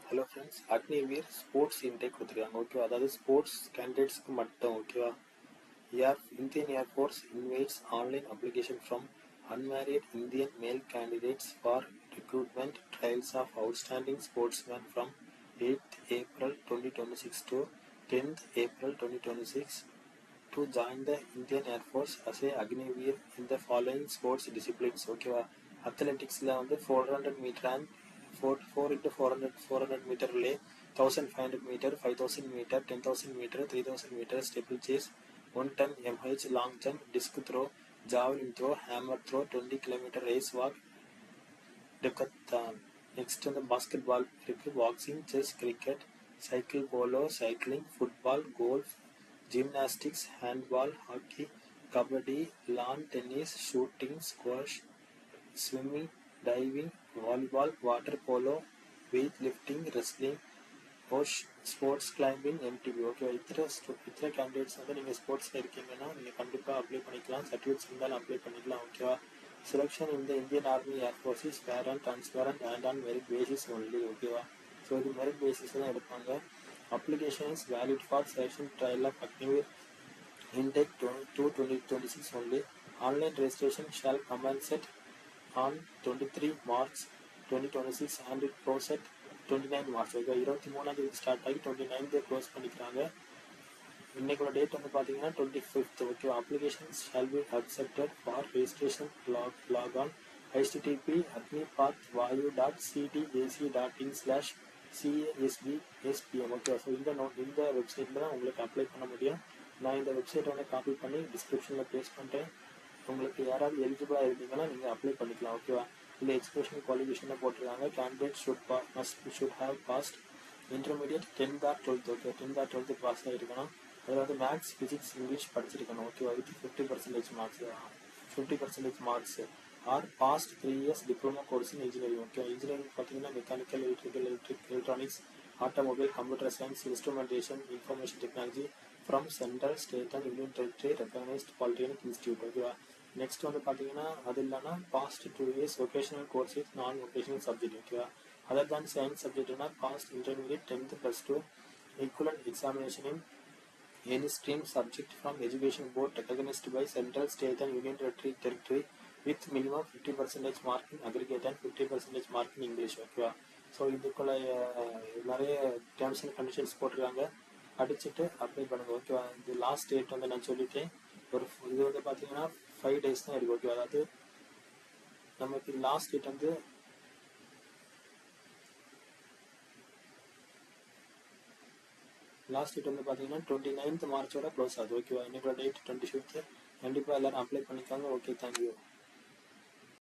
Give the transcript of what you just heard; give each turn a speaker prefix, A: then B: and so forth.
A: Hello friends, Agnivir sports intake கொடுத்துருக்காங்க ஓகேவா, அதாவது ஸ்போர்ட்ஸ் கேண்டிடேட்ஸ்க்கு மட்டும் ஓகேவா. Indian Air Force invites online application from unmarried Indian male candidates for recruitment trials of outstanding sportsmen from 8th April 2026 to 10th April 2026 to join the Indian Air Force as a Agnivir in the following sports disciplines ஓகேவா. அத்லெட்டிக்ஸில் வந்து 400 metre and 4 into 400 meter relay, 1500 meter, 5000 meter, 10,000 meter, 3000 meter, steeple chase, 1 ton MH, long jump, disc throw, javelin throw, hammer throw, 20 kilometer race walk, decathlon. Next வந்து basketball இருக்கு, boxing, chess, cricket, cycle polo, cycling, football, golf, gymnastics, handball, hockey, kabaddi, lawn tennis, shooting, squash, swimming, diving, volleyball, water polo, weight lifting, wrestling, sports climbing, MTB okay. இத்தனை candidates வந்து நீங்கள் ஸ்போர்ட்ஸில் இருக்கீங்கன்னா நீங்கள் கண்டிப்பாக apply பண்ணிக்கலாம். சர்டிஃபிகேட்ஸ் இருந்தாலும் அப்ளை பண்ணிக்கலாம் ஓகேவா. செலெக்ஷன் இந்த Indian army air force is fair and transparent and on merit basis only ஓகேவா. ஸோ இது மெரிட் பேசிஸ் தான் எடுப்பாங்க. Application is valid for selection trial of Agniveer intake 2026 only. Online registration shall commence on 23 March 2026 and it close at 29 March. Okay, 23 start ஆகி 29 close பண்ணிக்கிறாங்க. இன்னைக்குள்ள date வந்து பார்த்தீங்கன்னா 25th okay. Applications shall be accepted for registration lock on http://agpac.in/casbspm okay. So இந்த வெப்சைட்டில் தான் உங்களுக்கு apply பண்ண முடியும். நான் இந்த வெப்சைட்டை வந்து காப்பி பண்ணி டிஸ்கிரிப்ஷனில் பேஸ்ட் பண்ணுறேன். உங்களுக்கு யாராவது எலிஜிபிளாக இருந்தீங்கன்னா நீங்கள் அப்ளை பண்ணிக்கலாம் ஓகேவா. இந்த எஜுகேஷன் குவாலிஃபிகேஷனில் போட்டிருக்காங்க. Candidate should have passed intermediate 10th or 12th okay. 10th or 12th pass ஆகிருக்கணும். அதில் வந்து மேக்ஸ், ஃபிசிக்ஸ், இங்கிலீஷ் படிச்சிருக்கணும் ஓகேவா. With 50% marks or passed 3 years diploma course in engineering okay. Engineering பார்த்தீங்கன்னா mechanical, electrical, electronics, automobile, computer science, instrumentation, information technology from central, state and union territory recognised polytechnic institute ஓகேவா. Next வந்து பார்த்தீங்கன்னா அது இல்லைனா passed 2 years vocational course with நான் vocational subject ஓகேவா. Other than science சப்ஜெக்ட்னா passed intermediate 10th +2 equivalent examination in any stream subject from education board recognized by central, state and union territory with minimum 50% mark in aggregate and 50% mark in English ஓகேவா. So இதுக்குள்ள நிறைய terms and conditions போட்டிருக்காங்க. படிச்சுட்டு apply பண்ணுங்க ஓகேவா. இது last date வந்து நான் சொல்லிட்டேன். இது வந்து பார்த்தீங்கன்னா 5 days தான் இருக்கு ஓகேவா. அதாவது நமக்கு லாஸ்ட் டேட் வந்து பார்த்தீங்கன்னா 29th மார்ச்சோட க்ளோஸ் ஆகுது ஓகேவா. இன்னைக்கு டேட் 25th. கண்டிப்பாக எல்லாரும் அப்ளை பண்ணிக்காங்க ஓகே. தேங்க்யூ.